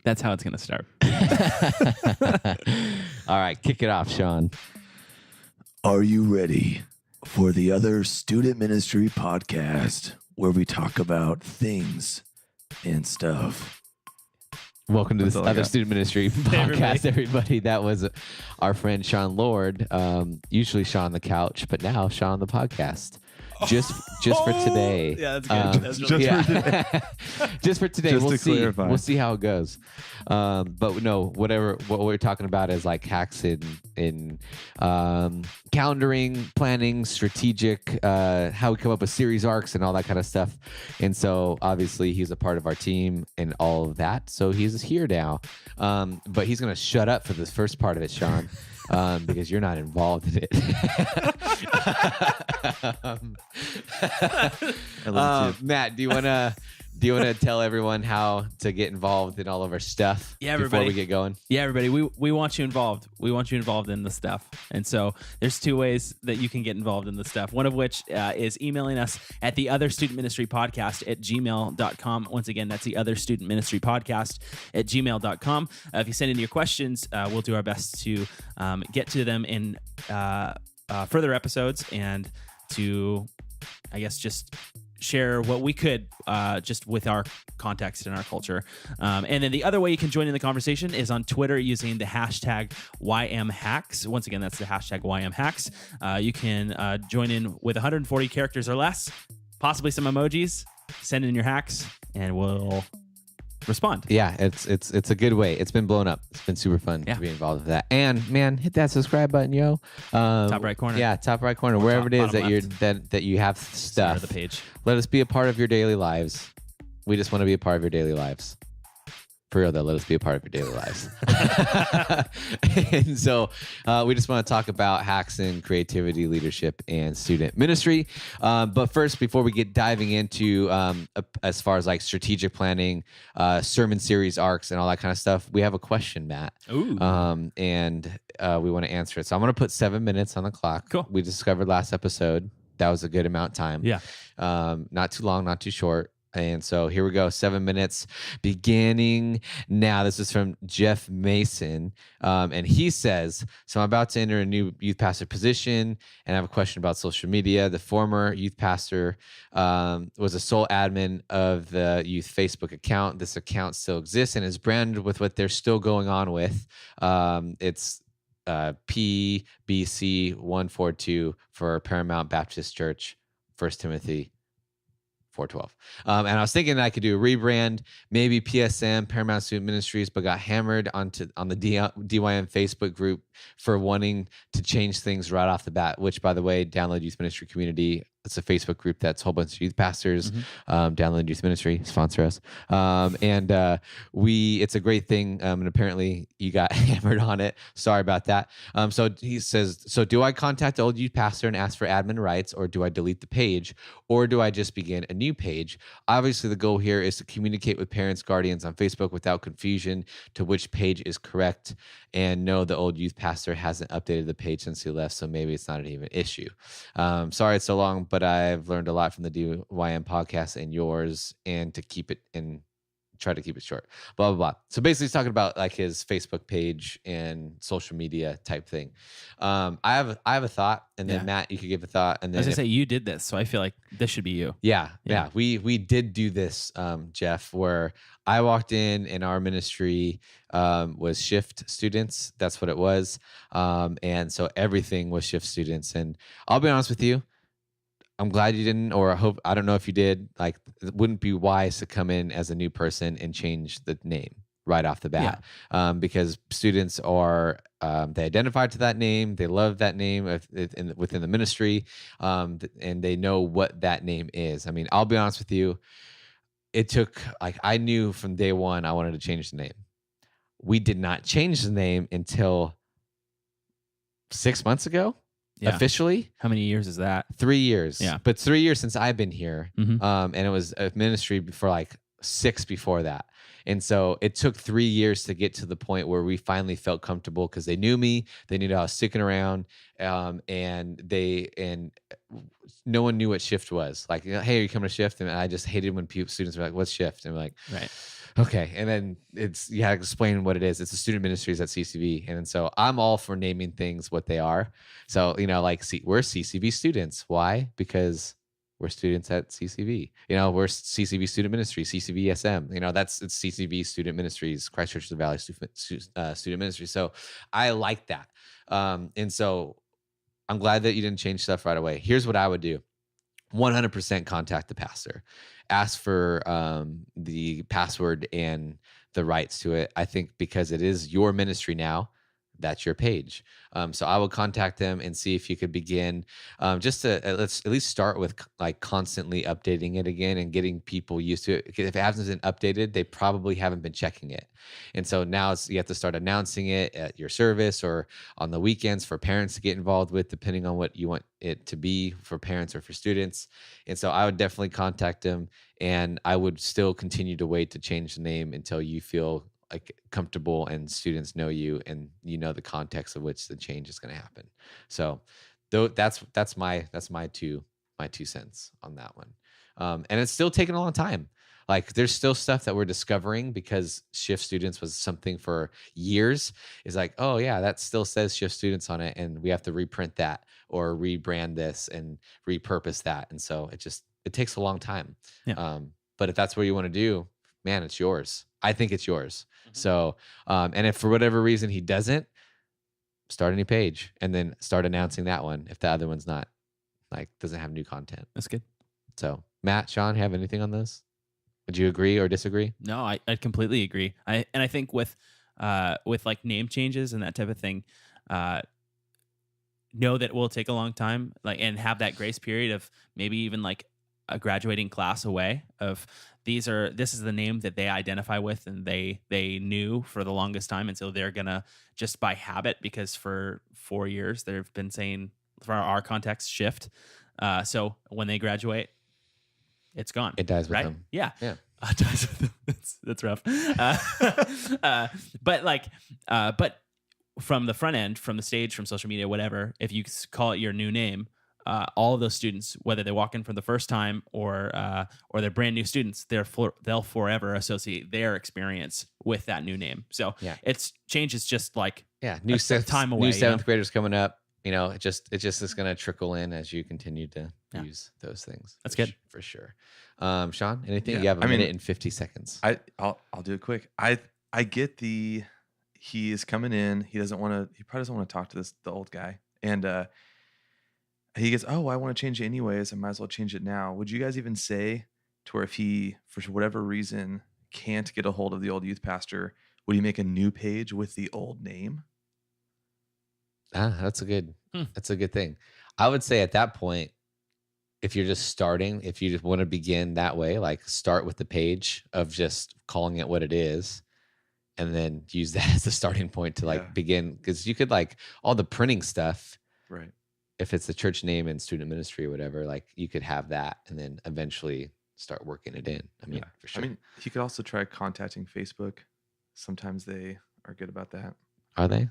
That's how it's going to start. All right, kick it off, Sean. Are you ready for the Other Student Ministry podcast, where we talk about things and stuff? Welcome to this all I Other got. Student Ministry podcast, everybody. That was our friend Sean Lord. Usually Sean on the couch, but now Sean on the podcast. Just for today. Yeah, that's good. That's really just good. for Just for today. Just We'll to see. clarify. We'll see how it goes. But no, what we're talking about is like hacks in calendaring, planning, strategic, how we come up with series arcs and all that kind of stuff. And so obviously he's a part of our team and all of that. So he's here now. But he's gonna shut up for this first part of it, Sean. Because you're not involved in it. Matt, do you wanna tell everyone how to get involved in all of our stuff before everybody. we get going? Yeah, everybody, we want you involved. We want you involved in the stuff. And so there's two ways that you can get involved in the stuff. One of which is emailing us at the Other Student Ministry Podcast at gmail.com. Once again, that's the Other Student Ministry Podcast at gmail.com. If you send in your questions, we'll do our best to get to them in further episodes and to, I guess, just share what we could just with our context and our culture. And then the other way you can join in the conversation is on Twitter using the hashtag YMHacks. Once again, that's the hashtag YMHacks. You can join in with 140 characters or less, possibly some emojis. Send in your hacks and we'll respond. Yeah, it's a good way. It's been blown up. It's been super fun to be involved with that. And man, hit that subscribe button, yo. Top right corner. Yeah, top right corner, Or wherever top- it is that bottom you're left. that you have Center stuff. of the page. Let us be a part of your daily lives. We just want to be a part of your daily lives. For real though, let us be a part of your daily lives. And so we just want to talk about hacks in creativity, leadership, and student ministry. But first, before we get diving into as far as like strategic planning, sermon series arcs, and all that kind of stuff, we have a question, Matt. Ooh. And we want to answer it. So I'm going to put 7 minutes on the clock. Cool. We discovered last episode that was a good amount of time. Yeah. Not too long, not too short. And so here we go, 7 minutes beginning now. This is from Jeff Mason. And he says, so I'm about to enter a new youth pastor position and I have a question about social media. The former youth pastor was a sole admin of the youth Facebook account. This account still exists and is branded with what they're still going on with. It's PBC 142 for Paramount Baptist Church, 1 Timothy 4:12. And I was thinking that I could do a rebrand, maybe PSM, Paramount Student Ministries, but got hammered on the DYM Facebook group for wanting to change things right off the bat, which, by the way, Download Youth Ministry Community, it's a Facebook group that's a whole bunch of youth pastors. Download Youth Ministry, sponsor us. It's a great thing. And apparently you got hammered on it. Sorry about that. So he says, so do I contact the old youth pastor and ask for admin rights, or do I delete the page, or do I just begin a new page? Obviously the goal here is to communicate with parents, guardians on Facebook without confusion to which page is correct, and know the old youth pastor hasn't updated the page since he left, so maybe it's not even an issue. Sorry it's so long, but I've learned a lot from the DYM podcast and yours, and to keep it in, try to keep it short, blah, blah, blah. So basically he's talking about like his Facebook page and social media type thing. I have a thought, and then Matt, you could give a thought. And then I was going to say, you did this, so I feel like this should be you. Yeah. We did do this, Jeff, where I walked in and our ministry was shift students. That's what it was. And so everything was shift students. And I'll be honest with you, I'm glad you didn't, or I don't know if you did, like, it wouldn't be wise to come in as a new person and change the name right off the bat. Because students are, they identify to that name, they love that name within the ministry, and they know what that name is. I mean, I'll be honest with you, it took, like, I knew from day one I wanted to change the name. We did not change the name until 6 months ago. Officially. How many years is that? 3 years. Yeah. But 3 years since I've been here. Mhm. And it was a ministry for like 6 before that. And so it took 3 years to get to the point where we finally felt comfortable because they knew me, they knew I was sticking around, and no one knew what shift was. Like, hey, are you coming to shift? And I just hated when students were like, what's shift? And I'm like, Right. okay. And then you have to explain what it is. It's the student ministries at CCV. And so I'm all for naming things what they are. So, we're CCV students. Why? Because we're students at CCV. We're CCV Student Ministry, CCV SM. It's CCV Student Ministries, Christ Church of the Valley Student Ministry. So I like that. And so I'm glad that you didn't change stuff right away. Here's what I would do. 100% contact the pastor. Ask for the password and the rights to it. I think because it is your ministry now, that's your page. So I will contact them and see if you could begin just to let's at least start with like constantly updating it again and getting people used to it. Because if it hasn't been updated, they probably haven't been checking it. And so now you have to start announcing it at your service or on the weekends for parents to get involved with, depending on what you want it to be for parents or for students. And so I would definitely contact them, and I would still continue to wait to change the name until you feel like comfortable and students know you and the context of which the change is going to happen. So that's my 2 cents on that one. And it's still taking a long time. Like there's still stuff that we're discovering because Shift Students was something for years. It's like, oh yeah, that still says Shift Students on it, and we have to reprint that or rebrand this and repurpose that. And so it takes a long time. Yeah. But if that's what you want to do, man, it's yours. I think it's yours. So, and if for whatever reason he doesn't, start a new page and then start announcing that one if the other one's not doesn't have new content. That's good. So Matt, Sean, have anything on this? Would you agree or disagree? No, I completely agree. I think with like name changes and that type of thing, know that it will take a long time, and have that grace period of maybe even like a graduating class away of this is the name that they identify with and they knew for the longest time. And so they're gonna just by habit, because for 4 years they've been saying, for our context, Shift. So when they graduate, it's gone. It dies with right? them. Yeah. Yeah. It dies with them. That's rough. But from the front end, from the stage, from social media, whatever, if you call it your new name, all of those students, whether they walk in for the first time or they're brand new students, they'll forever associate their experience with that new name. So it's change is just like new time away. New seventh graders coming up. It just is going to trickle in as you continue to use those things. That's good for sure. Sean, anything? Yeah, You have a minute and 50 seconds. I'll do it quick. I get he is coming in. He probably doesn't want to talk to the old guy. And he gets, oh, I want to change it anyways. I might as well change it now. Would you guys even say to where if he, for whatever reason, can't get a hold of the old youth pastor, would he make a new page with the old name? That's a good thing. I would say at that point, if you're just starting, if you just want to begin that way, like start with the page of just calling it what it is, and then use that as the starting point to begin. Because you could all the printing stuff, right? If it's the church name and student ministry or whatever, you could have that and then eventually start working it in. I mean, for sure. I mean, you could also try contacting Facebook. Sometimes they are good about that. Are they?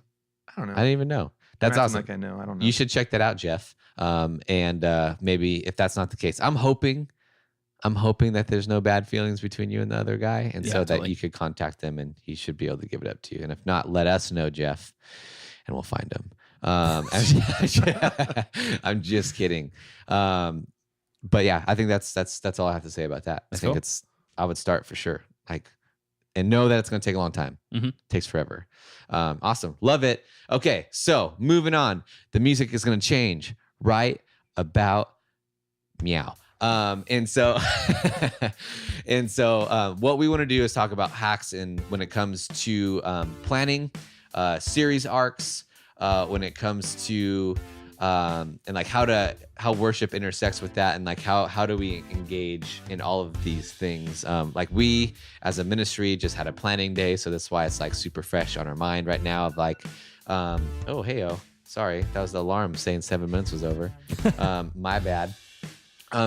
I don't know. I didn't even know. That's awesome. Like I know. I don't know. You should check that out, Jeff. And maybe if that's not the case, I'm hoping that there's no bad feelings between you and the other guy. And that you could contact them and he should be able to give it up to you. And if not, let us know, Jeff, and we'll find him. I'm just kidding. But yeah, I think that's all I have to say about that. I think I would start for sure. And know that it's going to take a long time. Mm-hmm. It takes forever. Awesome. Love it. Okay. So moving on, the music is going to change right about meow. And so what we want to do is talk about hacks when it comes to planning series arcs, when it comes to and how worship intersects with that, and how do we engage in all of these things. We as a ministry just had a planning day, so that's why it's super fresh on our mind right now of oh hey sorry, that was the alarm saying 7 minutes was over. My bad.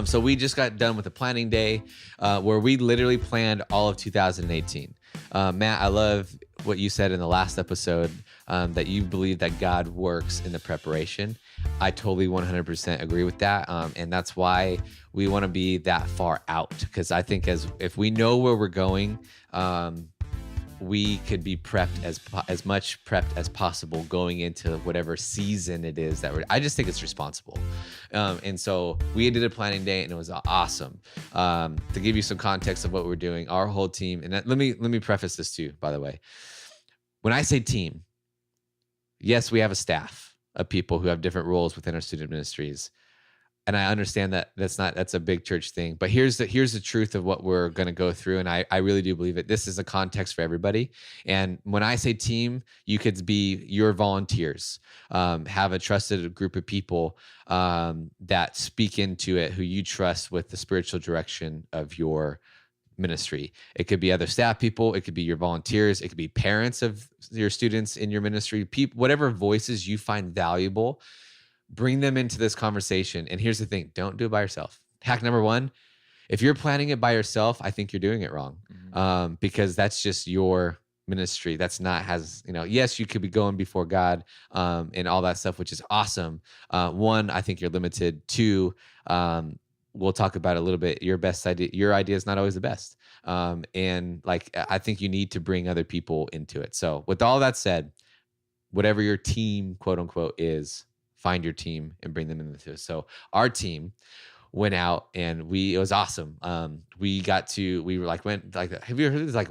So we just got done with a planning day where we literally planned all of 2018. Matt, I love what you said in the last episode, that you believe that God works in the preparation. I totally 100% agree with that. And that's why we want to be that far out, because I think if we know where we're going, we could be prepped as much prepped as possible going into whatever season it is that I just think it's responsible. And so we did a planning day and it was awesome. To give you some context of what we're doing, our whole team, and let me preface this too, by the way. When I say team, yes, we have a staff of people who have different roles within our student ministries. And I understand that that's a big church thing, but here's the truth of what we're going to go through. And I really do believe it. This is a context for everybody. And when I say team, you could be your volunteers, have a trusted group of people that speak into it, who you trust with the spiritual direction of your ministry. It could be other staff people. It could be your volunteers. It could be parents of your students in your ministry, whatever voices you find valuable. Bring them into this conversation. And here's the thing, don't do it by yourself. Hack number one, if you're planning it by yourself, I think you're doing it wrong. Because that's just your ministry. That's not yes, you could be going before God and all that stuff, which is awesome. One, I think you're limited. Two, we'll talk about it a little bit. Your idea is not always the best. And I think you need to bring other people into it. So with all that said, whatever your team, quote unquote, is, find your team and bring them into it. So our team went out and it was awesome. We went have you ever heard of these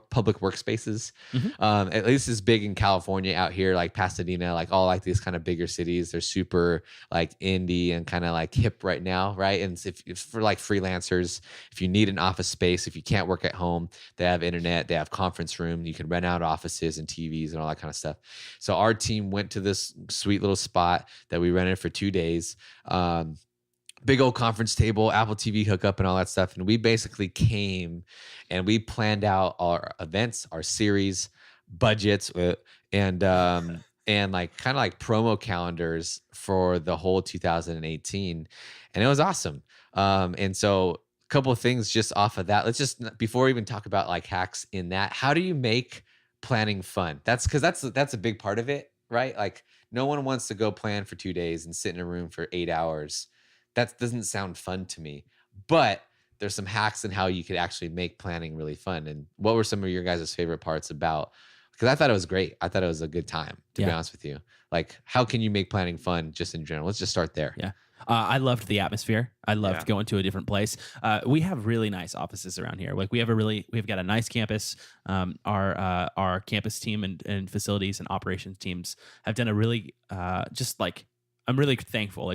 public workspaces? At least it's big in California out here, like Pasadena, all these kind of bigger cities. They're super indie and kind of hip right now. Right. And if for freelancers, if you need an office space, if you can't work at home, they have internet, they have conference room, you can rent out offices and TVs and all that kind of stuff. So our team went to this sweet little spot that we rented for 2 days. Big old conference table, Apple TV hookup and all that stuff. And we basically came and we planned out our events, our series, budgets, and kind of promo calendars for the whole 2018. And it was awesome. And so a couple of things just off of that. Let's just, before we even talk about hacks in that, how do you make planning fun? That's a big part of it, right? No one wants to go plan for 2 days and sit in a room for 8 hours. That doesn't sound fun to me, but there's some hacks in how you could actually make planning really fun. And what were some of your guys' favorite parts about? Because I thought it was great. I thought it was a good time, to be honest with you. How can you make planning fun just in general? Let's just start there. Yeah. I loved the atmosphere. I loved going to a different place. We have really nice offices around here. We've got a nice campus. Our campus team and facilities and operations teams have done a really I'm really thankful.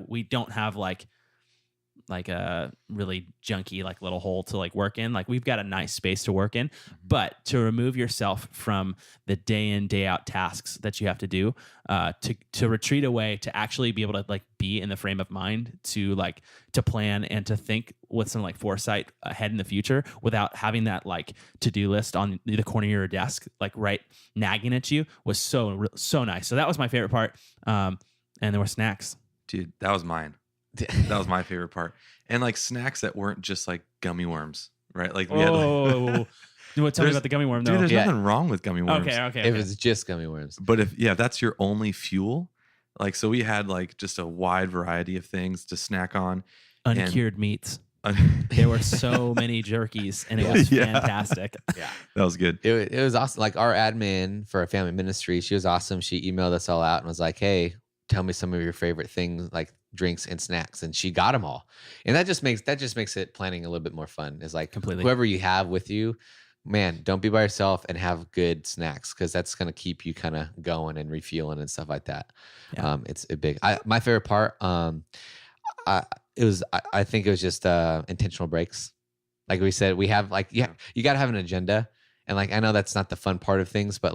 We don't have a really junky little hole to work in. We've got a nice space to work in, but to remove yourself from the day in, day out tasks that you have to do, to retreat away, to actually be able to be in the frame of mind to plan and to think with some foresight ahead in the future without having that to-do list on the corner of your desk, right nagging at you, was so nice. So that was my favorite part. And there were snacks. Dude, that was mine. That was my favorite part. And snacks that weren't just gummy worms, right? We had tell me about the gummy worm though. Dude, there's nothing wrong with gummy worms. Okay. If it's just gummy worms. But if that's your only fuel, so we had just a wide variety of things to snack on. Uncured meats. There were so many jerkies and it was fantastic. Yeah. That was good. It was awesome. Our admin for our family ministry, she was awesome. She emailed us all out and was like, hey, tell me some of your favorite things, drinks and snacks. And she got them all. And that just makes it planning a little bit more fun. Is completely whoever you have with you, man, don't be by yourself and have good snacks, because that's going to keep you kind of going and refueling and stuff like that. Yeah. It's a big, my favorite part, I think it was just intentional breaks. Like we said, we have you got to have an agenda. And I know that's not the fun part of things, but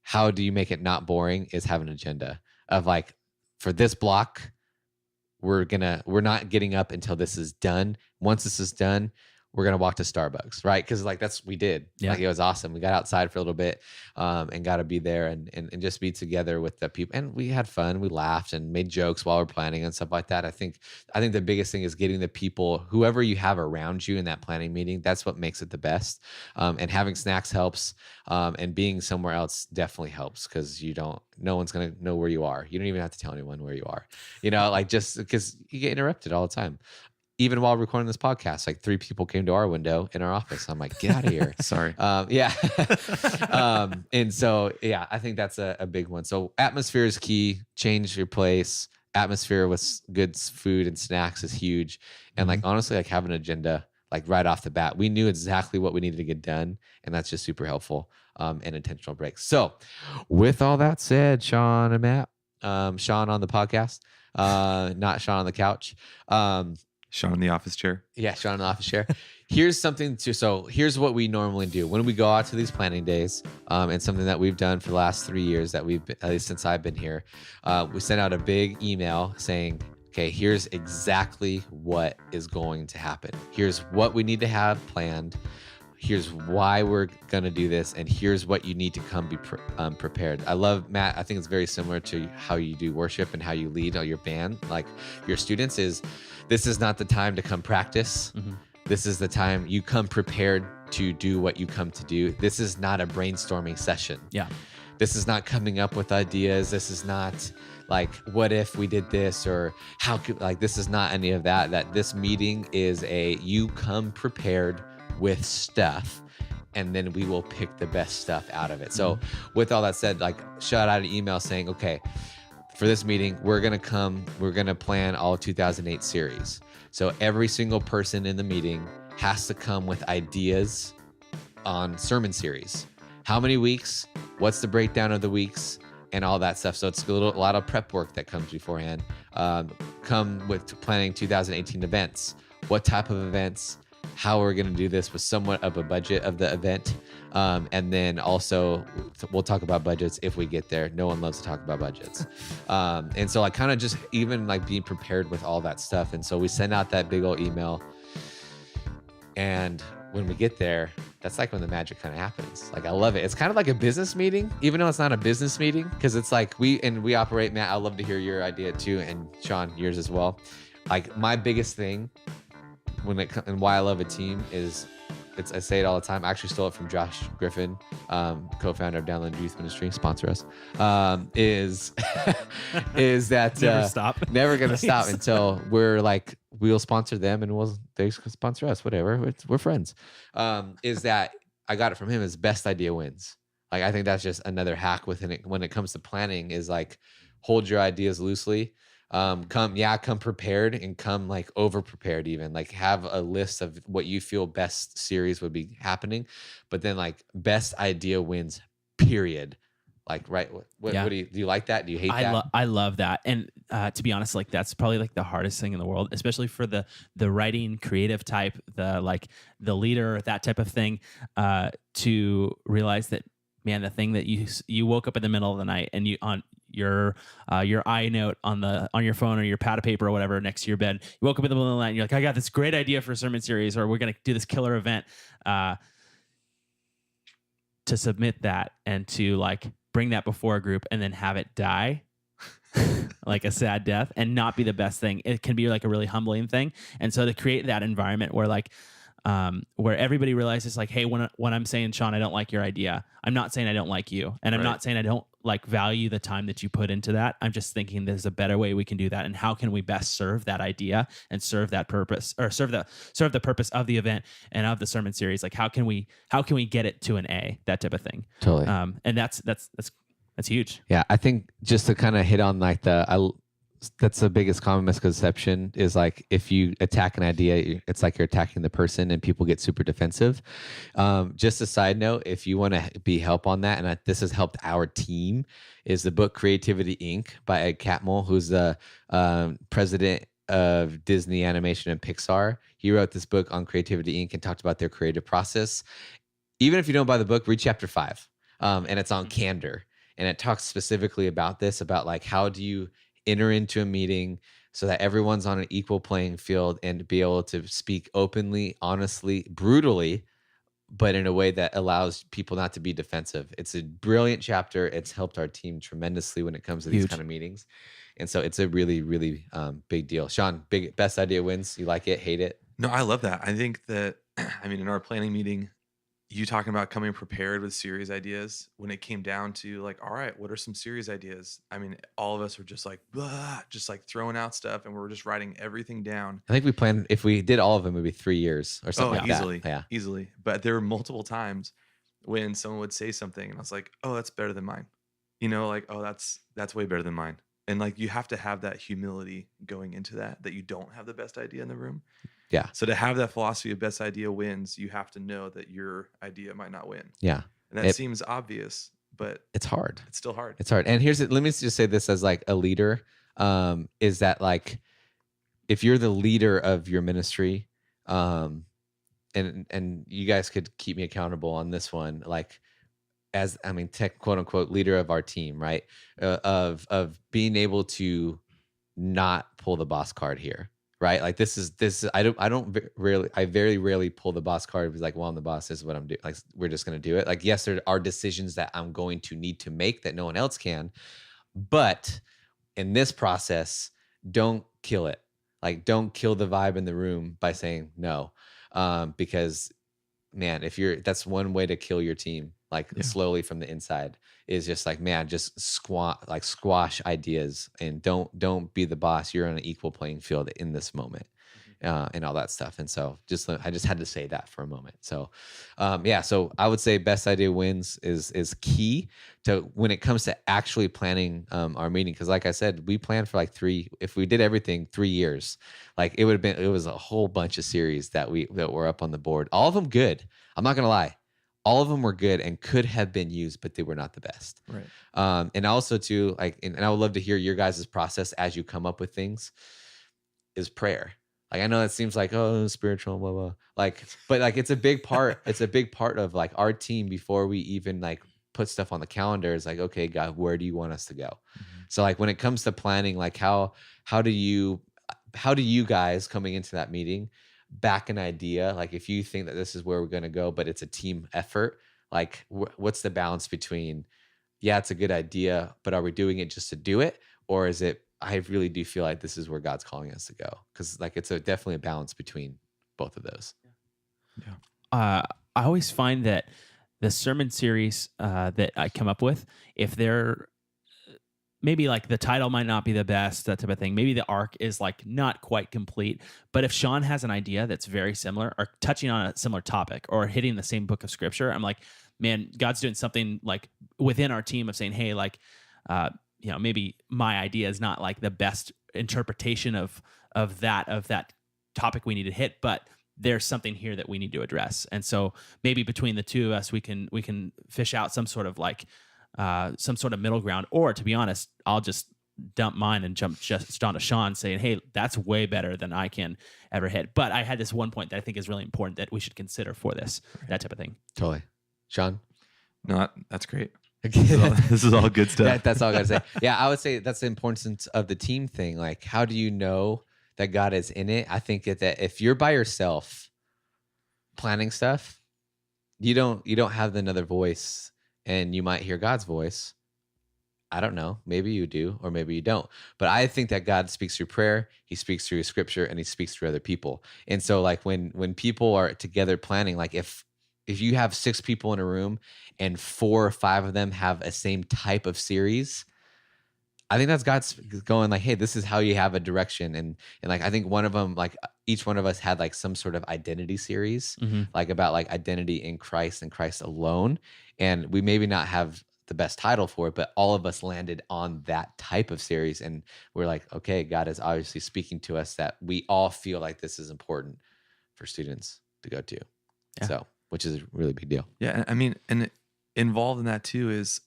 how do you make it not boring is have an agenda of for this block, we're not getting up until this is done. Once this is done, we're going to walk to Starbucks, right? Because like we did. Yeah. Like it was awesome. We got outside for a little bit and got to be there and just be together with the people. And we had fun. We laughed and made jokes while we're planning and stuff like that. I think the biggest thing is getting the people, whoever you have around you in that planning meeting, that's what makes it the best. And having snacks helps. And being somewhere else definitely helps because no one's going to know where you are. You don't even have to tell anyone where you are, like just because you get interrupted all the time. Even while recording this podcast, like 3 people came to our window in our office. I'm like, get out of here. Sorry. Yeah. And so, yeah, I think that's a big one. So atmosphere is key. Change your place. Atmosphere with good food and snacks is huge. And like, honestly, like have an agenda, like right off the bat. We knew exactly what we needed to get done. And that's just super helpful and intentional breaks. So with all that said, Sean and Matt, Sean on the podcast, not Sean on the couch. Sean in the office chair. Yeah, Sean in the office chair. Here's what we normally do when we go out to these planning days, and something that we've done for the last 3 years at least since I've been here. We sent out a big email saying, okay, here's exactly what is going to happen. Here's what we need to have planned. Here's why we're going to do this. And here's what you need to come be prepared. I love, Matt, I think it's very similar to how you do worship and how you lead your band, like your students this is not the time to come practice. Mm-hmm. This is the time you come prepared to do what you come to do. This is not a brainstorming session. Yeah. This is not coming up with ideas. This is not like, what if we did this, or how could, like, this is not any of that. That this meeting is you come prepared with stuff, and then we will pick the best stuff out of it. So with all that said, like, shot out an email saying, okay, for this meeting, we're going to plan all 2008 series. So every single person in the meeting has to come with ideas on sermon series. How many weeks? What's the breakdown of the weeks? And all that stuff. So it's a lot of prep work that comes beforehand. Come with planning 2018 events. What type of events? How we're going to do this with somewhat of a budget of the event. And then also we'll talk about budgets if we get there. No one loves to talk about budgets. And so like kind of just even like being prepared with all that stuff. And so we send out that big old email, and when we get there, that's like when the magic kind of happens. Like, I love it. It's kind of like a business meeting, even though it's not a business meeting, because it's like we operate, Matt, I'd love to hear your idea too. And Sean, yours as well. Like my biggest thing and why I love a team is, I say it all the time. I actually stole it from Josh Griffin, co-founder of Downland Youth Ministry, sponsor us. Is that never gonna stop until we're like, we'll sponsor them and they sponsor us, whatever. We're friends. Is that I got it from him, is best idea wins. Like, I think that's just another hack within it when it comes to planning, is like, hold your ideas loosely. Come prepared, and come like over prepared, even like have a list of what you feel best series would be happening, but then like best idea wins, period. Like, right. What do you like that? Do you hate that? I love that. And to be honest, like that's probably like the hardest thing in the world, especially for the writing creative type, the leader, that type of thing, to realize that, man, the thing that you woke up in the middle of the night and you on your iNote on your phone or your pad of paper or whatever next to your bed, you woke up in the middle of the night and you're like, I got this great idea for a sermon series, or we're going to do this killer event, to submit that and to like bring that before a group and then have it die like a sad death and not be the best thing. It can be like a really humbling thing. And so to create that environment where like, where everybody realizes like, hey, when I'm saying, Sean, I don't like your idea, I'm not saying I don't like you. And I'm not saying I don't like value the time that you put into that. I'm just thinking there's a better way we can do that. And how can we best serve that idea and serve that purpose, or serve the purpose of the event and of the sermon series? Like, how can we get it to an A, that type of thing. Totally. And that's huge. Yeah. I think just to kind of hit on like that's the biggest common misconception, is like, if you attack an idea, it's like you're attacking the person, and people get super defensive. Just a side note, if you want to be help on that, and this has helped our team, is the book Creativity Inc. by Ed Catmull, who's the president of Disney Animation and Pixar. He wrote this book on Creativity Inc. and talked about their creative process. Even if you don't buy the book, read chapter 5, and it's on candor, and it talks specifically about this, about like, how do you enter into a meeting so that everyone's on an equal playing field and be able to speak openly, honestly, brutally, but in a way that allows people not to be defensive. It's a brilliant chapter. It's helped our team tremendously when it comes to these Huge. kind of meetings. And so it's a really, really big deal. Sean, best idea wins. You like it, hate it? No, I love that. I think that, I mean, in our planning meeting, you talking about coming prepared with series ideas, when it came down to like, all right, what are some series ideas? I mean, all of us were just like, blah, just like throwing out stuff, and we were just writing everything down. I think we planned, if we did all of them, it would be 3 years or something like easily, that. Yeah. easily. But there were multiple times when someone would say something, and I was like, oh, that's better than mine. You know, like, oh, that's way better than mine. And like, you have to have that humility going into that you don't have the best idea in the room. Yeah. So to have that philosophy of best idea wins, you have to know that your idea might not win. Yeah. And that seems obvious, but it's hard. It's still hard. It's hard. And let me just say this as like a leader, is that like, if you're the leader of your ministry, and you guys could keep me accountable on this one, like, as, I mean, quote unquote leader of our team, right? Of being able to not pull the boss card here, right? Like this is I very rarely pull the boss card. It's like, well, I'm the boss. This is what I'm doing. Like, we're just going to do it. Like, yes, there are decisions that I'm going to need to make that no one else can, but in this process, don't kill it. Like, don't kill the vibe in the room by saying no, because man, that's one way to kill your team. Like slowly from the inside is just like, man, just squash ideas and don't be the boss. You're on an equal playing field in this moment, and all that stuff. And so I just had to say that for a moment. So, so I would say best idea wins is key to when it comes to actually planning our meeting. Cause like I said, we planned for like if we did everything 3 years, like it was a whole bunch of series that were up on the board. All of them good. I'm not going to lie. All of them were good and could have been used, but they were not the best. Right. And also too, like, and I would love to hear your guys' process as you come up with things, is prayer. Like, I know that seems like, oh, spiritual, blah, blah. Like, but like, it's a big part. It's a big part of like our team before we even like put stuff on the calendar is like, okay, God, where do you want us to go? Mm-hmm. So like, when it comes to planning, like how do you guys coming into that meeting back an idea? Like, if you think that this is where we're going to go, but it's a team effort, like what's the balance between, yeah, it's a good idea, but are we doing it just to do it? Or is it, I really do feel like this is where God's calling us to go? Because like, it's definitely a balance between both of those. Yeah. I always find that the sermon series that I come up with, if they're maybe like the title might not be the best, that type of thing. Maybe the arc is like not quite complete. But if Sean has an idea that's very similar or touching on a similar topic or hitting the same book of scripture, I'm like, man, God's doing something like within our team of saying, hey, like, maybe my idea is not like the best interpretation of that topic we need to hit, but there's something here that we need to address. And so maybe between the two of us, we can fish out some sort of like, some sort of middle ground, or to be honest, I'll just dump mine and jump just onto Sean saying, hey, that's way better than I can ever hit. But I had this one point that I think is really important that we should consider for this, that type of thing. Totally. Sean? No, that's great. This is all good stuff. That's all I gotta say. Yeah, I would say that's the importance of the team thing. Like, how do you know that God is in it? I think that if you're by yourself planning stuff, you don't have another voice, and you might hear God's voice. I don't know. Maybe you do, or maybe you don't. But I think that God speaks through prayer, he speaks through scripture, and he speaks through other people. And so like when people are together planning, like if you have 6 people in a room and 4 or 5 of them have a same type of series, I think that's God's going like, hey, this is how you have a direction. And like, I think one of them, like each one of us had like some sort of identity series, like about like identity in Christ and Christ alone. And we maybe not have the best title for it, but all of us landed on that type of series. And we're like, okay, God is obviously speaking to us that we all feel like this is important for students to go to. Yeah. So, which is a really big deal. Yeah. I mean, and involved in that too is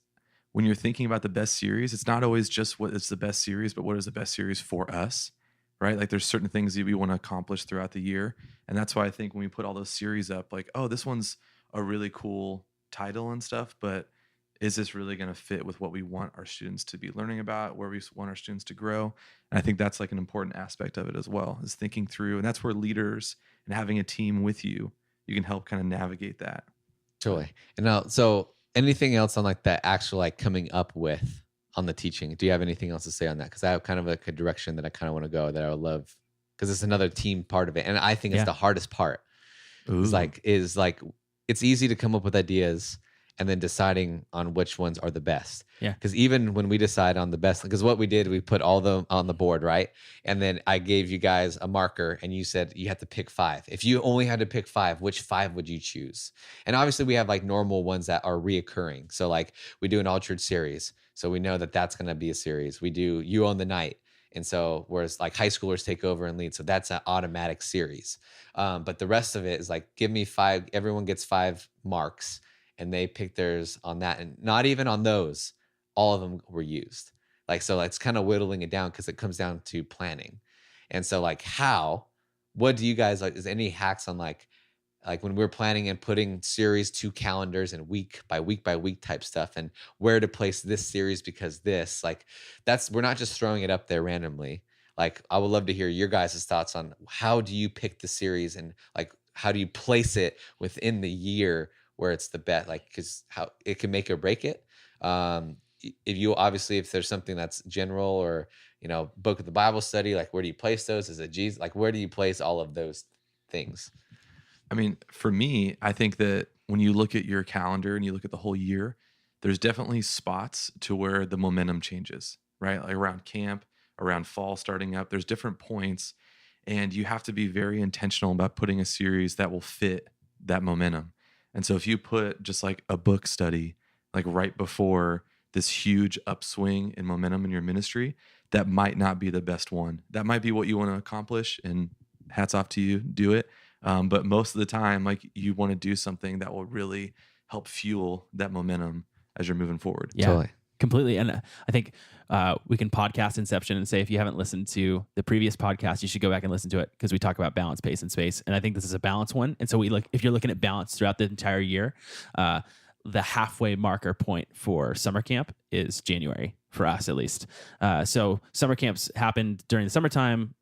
when you're thinking about the best series, it's not always just what is the best series, but what is the best series for us, right? Like there's certain things that we want to accomplish throughout the year. And that's why I think when we put all those series up, like, oh, this one's a really cool title and stuff, but is this really going to fit with what we want our students to be learning about, where we want our students to grow? And I think that's like an important aspect of it as well, is thinking through. And that's where leaders and having a team with you, you can help kind of navigate that. Totally. And now, so anything else on like the actual like coming up with on the teaching? Do you have anything else to say on that? Because I have kind of like a direction that I kind of want to go that I would love, because it's another team part of it, and I think it's the hardest part. Is like it's easy to come up with ideas and then deciding on which ones are the best. Yeah. Because even when we decide on the best, because what we did, we put all them on the board, right? And then I gave you guys a marker and you said you had to pick 5. If you only had to pick 5, which 5 would you choose? And obviously we have like normal ones that are reoccurring. So like we do an Altered series. So we know that that's going to be a series. We do You Own the Night. And so whereas like high schoolers take over and lead. So that's an automatic series. But the rest of it is like, give me 5, everyone gets 5 marks. And they picked theirs on that, and not even on those, all of them were used. Like, so it's kind of whittling it down because it comes down to planning. And so like what do you guys like, is any hacks on like when we're planning and putting series to calendars and week by week type stuff, and where to place this series, because this, like, we're not just throwing it up there randomly. Like, I would love to hear your guys' thoughts on how do you pick the series, and like, how do you place it within the year where it's the best, like, because how it can make or break it. If there's something that's general, or, book of the Bible study, like, where do you place those? Is it Jesus? Like, where do you place all of those things? I mean, for me, I think that when you look at your calendar and you look at the whole year, there's definitely spots to where the momentum changes, right? Like around camp, around fall starting up, there's different points, and you have to be very intentional about putting a series that will fit that momentum. And so if you put just like a book study, like right before this huge upswing in momentum in your ministry, that might not be the best one. That might be what you want to accomplish, and hats off to you, do it. But most of the time, like, you want to do something that will really help fuel that momentum as you're moving forward. Yeah, totally. Completely. And I think we can podcast Inception and say, if you haven't listened to the previous podcast, you should go back and listen to it, because we talk about balance, pace, and space. And I think this is a balance one. And so if you're looking at balance throughout the entire year, the halfway marker point for summer camp is January, for us at least. So summer camps happened during the summertime.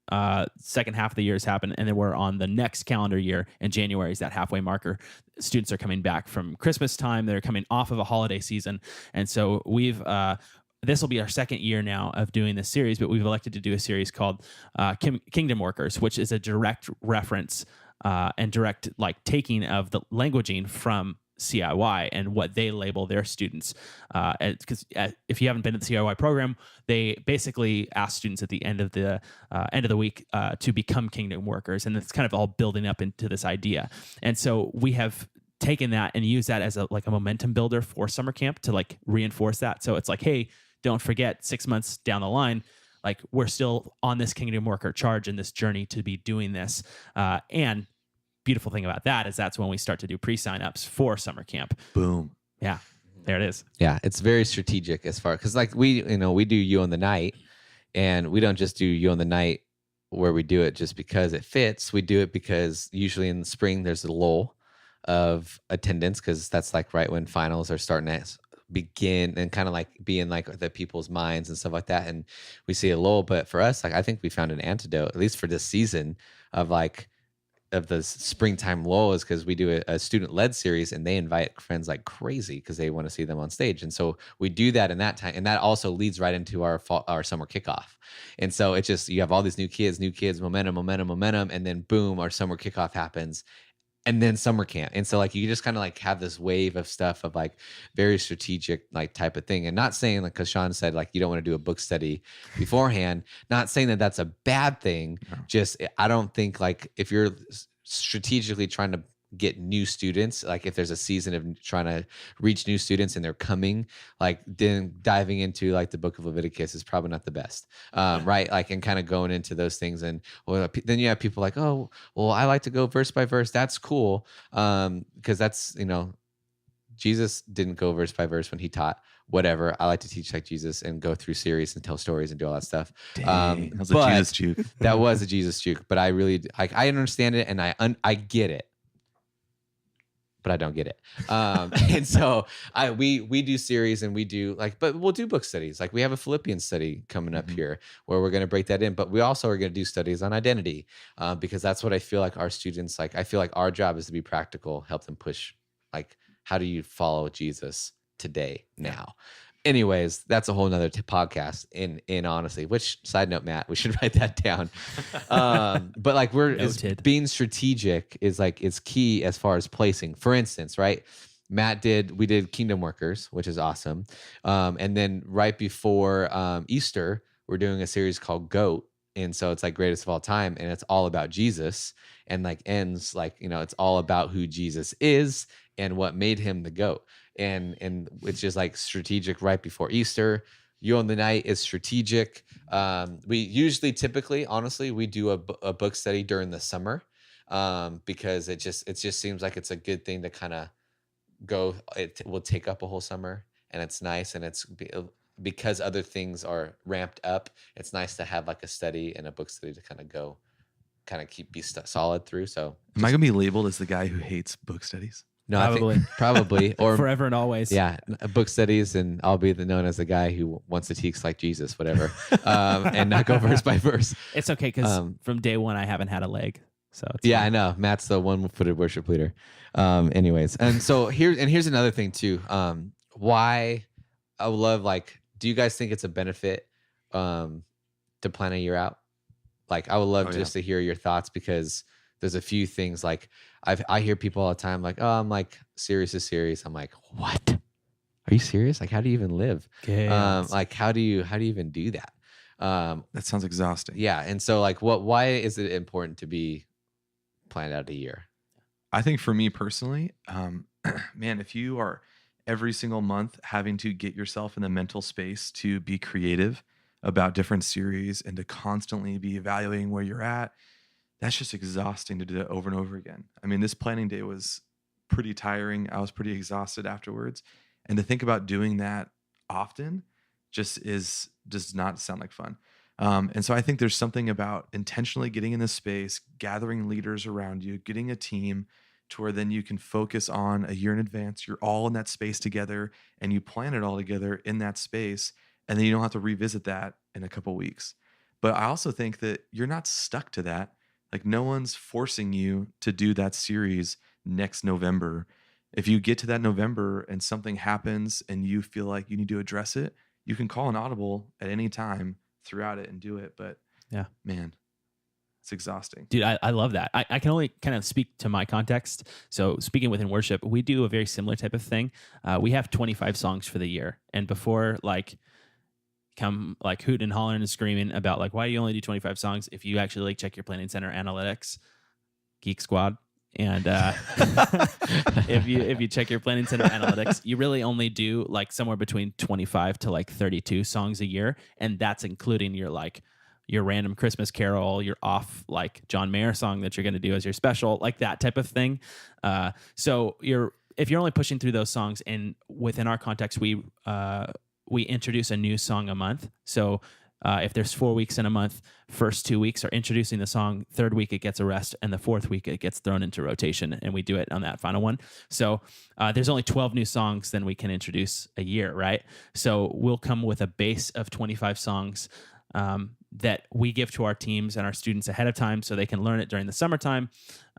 Second half of the years happened, and then we're on the next calendar year, and January is that halfway marker. Students are coming back from Christmas time. They're coming off of a holiday season. And so this will be our second year now of doing this series, but we've elected to do a series called Kingdom Workers, which is a direct reference and direct like taking of the languaging from CIY and what they label their students. Because if you haven't been to the CIY program, they basically ask students at the end of the week to become kingdom workers, and it's kind of all building up into this idea. And so we have taken that and used that as a momentum builder for summer camp to like reinforce that. So it's like, hey, don't forget 6 months down the line, like, we're still on this kingdom worker charge and this journey to be doing this. And beautiful thing about that is that's when we start to do pre-sign-ups for summer camp. Boom. Yeah, there it is. Yeah, it's very strategic as far, because like we do You Own the Night, and we don't just do You Own the Night where we do it just because it fits. We do it because usually in the spring there's a lull of attendance, because that's like right when finals are starting to begin and kind of like be in like the people's minds and stuff like that, and we see a lull. But for us, like, I think we found an antidote, at least for this season, of the springtime lull, is because we do a student-led series, and they invite friends like crazy because they want to see them on stage. And so we do that in that time, and that also leads right into our summer kickoff. And so it's just, you have all these new kids, momentum, and then boom, our summer kickoff happens, and then summer camp. And so like, you just kind of like have this wave of stuff of like very strategic like type of thing. And not saying, like, because Sean said, like, you don't want to do a book study beforehand, not saying that that's a bad thing. No. Just, I don't think, like, if you're strategically trying to get new students, like if there's a season of trying to reach new students and they're coming, like, then diving into like the book of Leviticus is probably not the best, right? Like, and kind of going into those things. And then you have people like, oh, well, I like to go verse by verse. That's cool. Because that's, Jesus didn't go verse by verse when he taught. Whatever. I like to teach like Jesus and go through series and tell stories and do all that stuff. Dang, that was a Jesus juke. That was a Jesus juke, but I really, I understand it, and I get it. but I don't get it. And so we do series, and we do but we'll do book studies. Like we have a Philippians study coming up here where we're going to break that in, but we also are going to do studies on identity because that's what I feel like our students I feel like our job is to be practical, help them push how do you follow Jesus today, now. Anyways, that's a whole nother podcast in honestly, which side note, Matt, we should write that down. But being strategic is key as far as placing. For instance, right? We did Kingdom Workers, which is awesome. And then right before Easter, we're doing a series called GOAT. And so it's greatest of all time. And it's all about Jesus, and ends it's all about who Jesus is and what made him the GOAT. And it's just strategic right before Easter. You Own the Night is strategic. We usually, typically, honestly, we do a book study during the summer because it just seems like it's a good thing to kind of go. It will take up a whole summer, and it's nice, and it's because other things are ramped up. It's nice to have a study and a book study to kind of be solid through. So, am I gonna be labeled as the guy who hates book studies? No, probably. I think probably, or forever and always. Yeah, book studies, and I'll be known as the guy who wants to teach like Jesus, whatever, and not go verse by verse. It's okay because from day one I haven't had a leg, so it's yeah, fine. I know Matt's the one-footed worship leader. Anyways, and so here's another thing too. Why I would love do you guys think it's a benefit to plan a year out? I would love just to hear your thoughts because there's a few things I hear people all the time I'm serious is serious. I'm like, what? Are you serious? How do you even live? How do you even do that? That sounds exhausting. Yeah. And so why is it important to be planned out a year? I think for me personally, man, if you are every single month having to get yourself in the mental space to be creative about different series and to constantly be evaluating where you're at, that's just exhausting to do that over and over again. I mean, this planning day was pretty tiring. I was pretty exhausted afterwards. And to think about doing that often does not sound like fun. And so I think there's something about intentionally getting in this space, gathering leaders around you, getting a team to where then you can focus on a year in advance. You're all in that space together and you plan it all together in that space. And then you don't have to revisit that in a couple weeks. But I also think that you're not stuck to that. No one's forcing you to do that series next November. If you get to that November and something happens and you feel like you need to address it, you can call an audible at any time throughout it and do it. But yeah, man, it's exhausting. Dude, I love that. I can only kind of speak to my context. So speaking within worship, we do a very similar type of thing. We have 25 songs for the year. And before come hooting and hollering and screaming about why do you only do 25 songs, if you actually check your Planning Center analytics, Geek Squad, and if you check your Planning Center analytics, you really only do somewhere between 25 to 32 songs a year, and that's including your random Christmas carol, your off John Mayer song that you're going to do as your special, that type of thing. So if you're only pushing through those songs, and within our context, we introduce a new song a month. So if there's 4 weeks in a month, first 2 weeks are introducing the song, third week it gets a rest, and the fourth week it gets thrown into rotation, and we do it on that final one. So there's only 12 new songs then we can introduce a year, right? So we'll come with a base of 25 songs that we give to our teams and our students ahead of time so they can learn it during the summertime,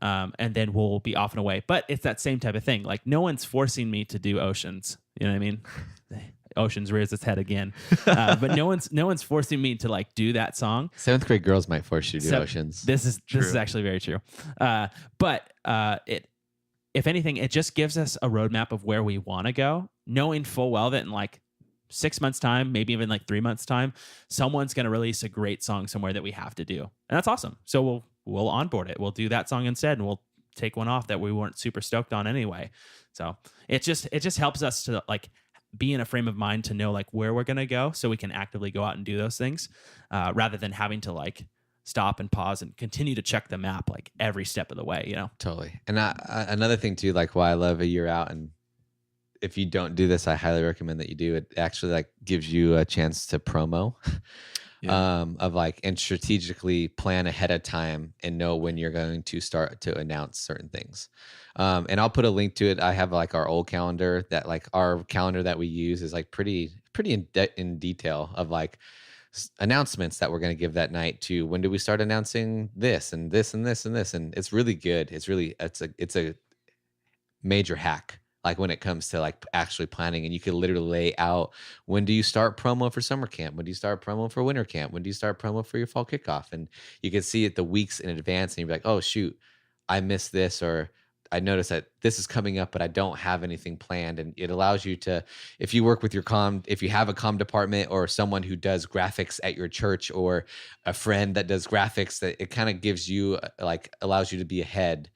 and then we'll be off and away. But it's that same type of thing. No one's forcing me to do Oceans. You know what I mean? Oceans rears its head again, but no one's forcing me to do that song. 7th grade girls might force you to do Oceans. This is actually very true. But if anything, it just gives us a roadmap of where we want to go, knowing full well that in 6 months' time, maybe even 3 months' time, someone's going to release a great song somewhere that we have to do, and that's awesome. So we'll onboard it. We'll do that song instead, and we'll take one off that we weren't super stoked on anyway. So it just helps us to be in a frame of mind to know where we're going to go so we can actively go out and do those things rather than having to stop and pause and continue to check the map every step of the way, Totally. And another thing too, why I love a year out, and if you don't do this, I highly recommend that you do. It actually gives you a chance to promo. Yeah. of like, and strategically plan ahead of time and know when you're going to start to announce certain things. And I'll put a link to it. I have like our old calendar that like our calendar that we use is like pretty in detail of like announcements that we're going to give that night to when do we start announcing this and this and this and this. And it's really good. It's a major hack. Like when it comes to like actually planning, and you can literally lay out when do you start promo for summer camp? When do you start promo for winter camp? When do you start promo for your fall kickoff? And you can see it the weeks in advance, and you're like, oh shoot, I missed this, or I noticed that this is coming up, but I don't have anything planned. And it allows you to, if you work with your if you have a comm department or someone who does graphics at your church or a friend that does graphics, that it kind of gives you like allows you to be ahead.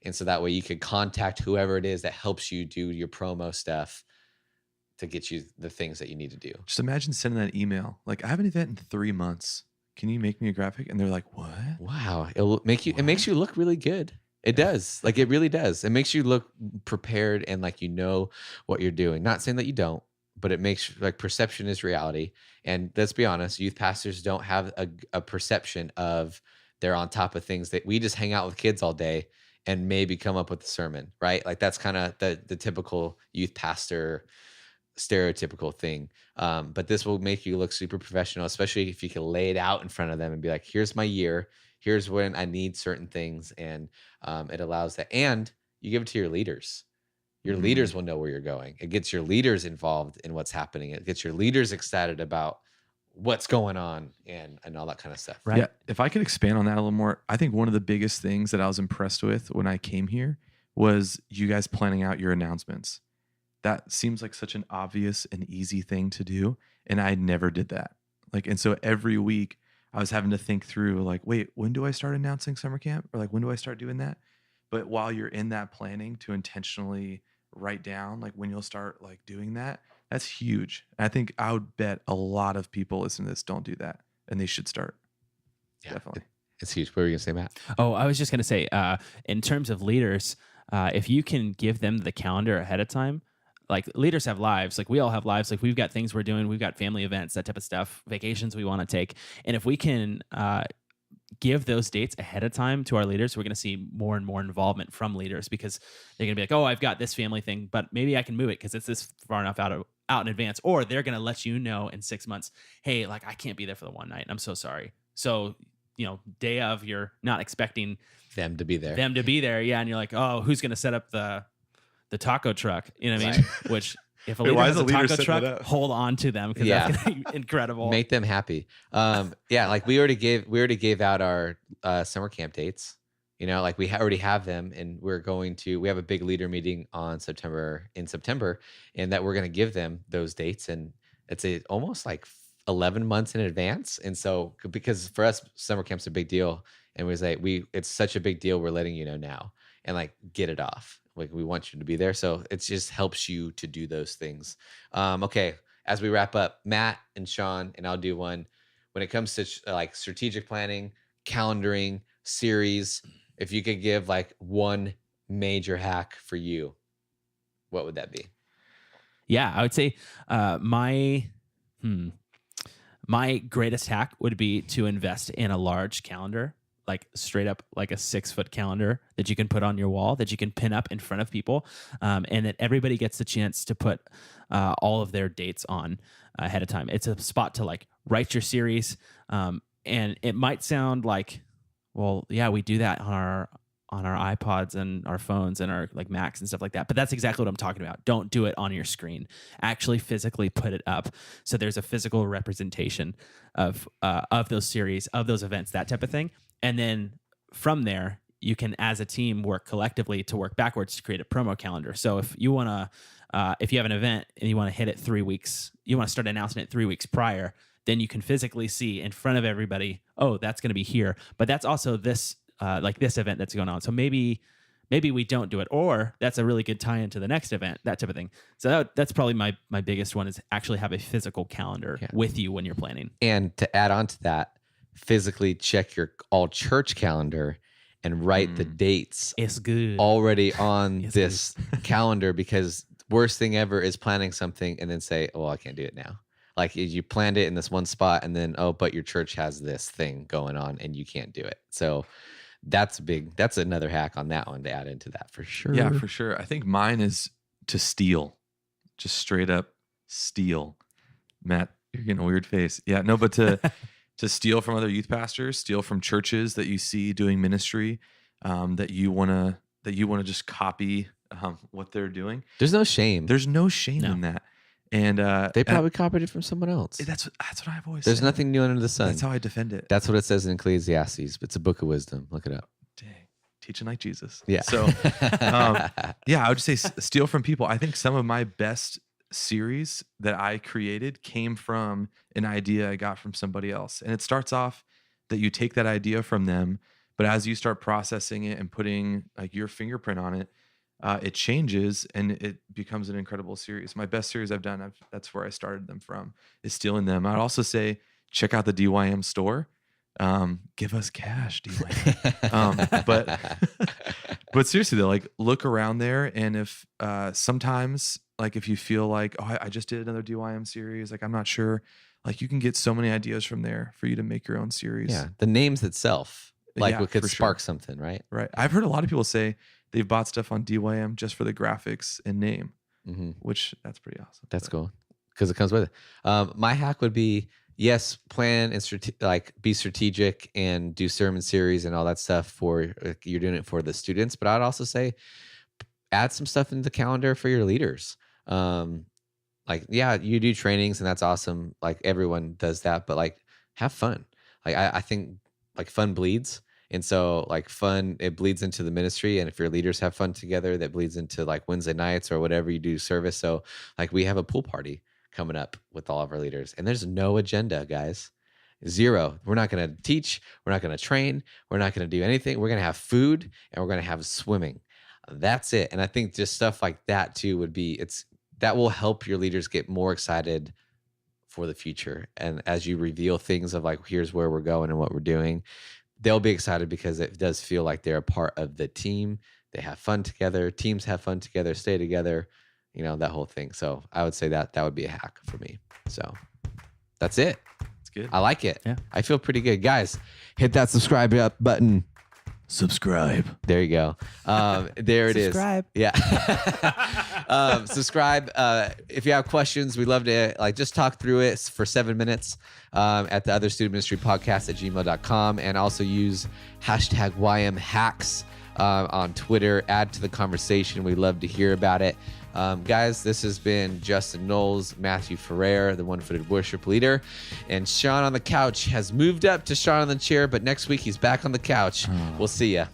And so that way you can contact whoever it is that helps you do your promo stuff to get you the things that you need to do. Just imagine sending that email. Like, I have an event in 3 months. Can you make me a graphic? And they're like, what? Wow. It makes you look really good. It does. Like, it really does. It makes you look prepared and like you know what you're doing. Not saying that you don't, but it makes like perception is reality. And let's be honest, youth pastors don't have a perception of they're on top of things. That we just hang out with kids all day and maybe come up with a sermon, right? Like that's kind of the typical youth pastor stereotypical thing. But this will make you look super professional, especially if you can lay it out in front of them and be like, here's my year. Here's when I need certain things. And it allows that. And you give it to your leaders. Your leaders will know where you're going. It gets your leaders involved in what's happening. It gets your leaders excited about what's going on and all that kind of stuff. Right. Yeah. If I could expand on that a little more, I think one of the biggest things that I was impressed with when I came here was you guys planning out your announcements. That seems like such an obvious and easy thing to do. And I never did that. Like, and so every week I was having to think through like, wait, when do I start announcing summer camp? Or like, when do I start doing that? But while you're in that planning to intentionally write down like when you'll start like doing that, that's huge. I think I would bet a lot of people listening to this don't do that, and they should start. Yeah, Definitely. It's huge. What were you going to say, Matt? Oh, I was just going to say, in terms of leaders, if you can give them the calendar ahead of time, like leaders have lives, like we all have lives, like we've got things we're doing, we've got family events, that type of stuff, vacations we want to take. And if we can give those dates ahead of time to our leaders, we're going to see more and more involvement from leaders, because they're going to be like, oh, I've got this family thing, but maybe I can move it because it's this far enough out in advance. Or they're going to let you know in 6 months, hey, like I can't be there for the one night. I'm so sorry. So, day of, you're not expecting Them to be there. Yeah. And you're like, oh, who's going to set up the taco truck? You know what I mean? Which if a leader why has is a the leader taco setting truck, it up? hold on to them, because that's going to be incredible. Make them happy. Yeah, like we already gave out our summer camp dates. Like we already have them, and we have a big leader meeting in September, and that we're going to give them those dates, and it's almost like 11 months in advance. And so, because for us, summer camp's a big deal, and it's such a big deal, we're letting you know now, and like get it off. Like we want you to be there, so it just helps you to do those things. Okay, as we wrap up, Matt and Sean, and I'll do one. When it comes to like strategic planning, calendaring, series, if you could give like one major hack for you, what would that be? Yeah, I would say my greatest hack would be to invest in a large calendar, like straight up like a 6-foot calendar that you can put on your wall, that you can pin up in front of people, and that everybody gets the chance to put all of their dates on ahead of time. It's a spot to like write your series, and it might sound like, well, yeah, we do that on our iPods and our phones and our like Macs and stuff like that. But that's exactly what I'm talking about. Don't do it on your screen. Actually physically put it up, so there's a physical representation of those series, of those events, that type of thing. And then from there, you can, as a team, work collectively to work backwards to create a promo calendar. So if you want to, if you have an event and you want to hit it 3 weeks, you want to start announcing it 3 weeks prior, then you can physically see in front of everybody, oh, that's going to be here. But that's also this, like this event that's going on. So maybe we don't do it, or that's a really good tie into the next event, that type of thing. So that's probably my biggest one, is actually have a physical calendar with you when you're planning. And to add on to that, physically check your all church calendar and write the dates It's good. already on this calendar, because worst thing ever is planning something and then say, oh, I can't do it now. Like you planned it in this one spot, and then but your church has this thing going on, and you can't do it. So that's big. That's another hack on that one to add into that for sure. Yeah, for sure. I think mine is to steal, just straight up steal. Matt, you're getting a weird face. Yeah, no, but to steal from other youth pastors, steal from churches that you see doing ministry, that you wanna just copy what they're doing. There's no shame. There's no shame in that. And they probably copied it from someone else. That's what I've always There's said. nothing new under the sun. That's how I defend it. That's what it says in Ecclesiastes. It's a book of wisdom. Look it up. Dang. Teaching like Jesus. Yeah. So, yeah, I would just say steal from people. I think some of my best series that I created came from an idea I got from somebody else. And it starts off that you take that idea from them, but as you start processing it and putting like your fingerprint on it, it changes and it becomes an incredible series. My best series I've done, that's where I started them from, is stealing them. I'd also say check out the DYM store. Give us cash, DYM. But seriously though, like look around there, and if sometimes like if you feel like, oh, I just did another DYM series, like I'm not sure, like you can get so many ideas from there for you to make your own series. Yeah, the names itself, like Yeah, what could for spark sure. something, right? Right. I've heard a lot of people say they've bought stuff on DYM just for the graphics and name, Mm-hmm. which that's pretty awesome. That's But- cool because it comes with it. My hack would be yes, plan and be strategic and do sermon series and all that stuff for you're doing it for the students. But I'd also say add some stuff into the calendar for your leaders. Like yeah, you do trainings and that's awesome. Like everyone does that, but like have fun. Like I think like fun bleeds. And so like fun, it bleeds into the ministry. And if your leaders have fun together, that bleeds into like Wednesday nights or whatever you do service. So like we have a pool party coming up with all of our leaders, and there's no agenda, guys. Zero. We're not going to teach. We're not going to train. We're not going to do anything. We're going to have food and we're going to have swimming. That's it. And I think just stuff like that too would be, that will help your leaders get more excited for the future. And as you reveal things of like, here's where we're going and what we're doing, they'll be excited because it does feel like they're a part of the team. They have fun together. Teams have fun together, stay together, you know, that whole thing. So I would say that would be a hack for me. So that's it. It's good. I like it. Yeah. I feel pretty good. Guys, hit that subscribe button. Subscribe. There you go. There it is. Subscribe. Yeah. Subscribe. If you have questions, we'd love to just talk through it for 7 minutes at the Other Student Ministry Podcast at gmail.com, and also use hashtag YMHacks on Twitter. Add to the conversation. We'd love to hear about it. Guys, this has been Justin Knowles, Matthew Ferrer, the one-footed worship leader, and Sean on the couch has moved up to Sean on the chair, but next week he's back on the couch. We'll see ya.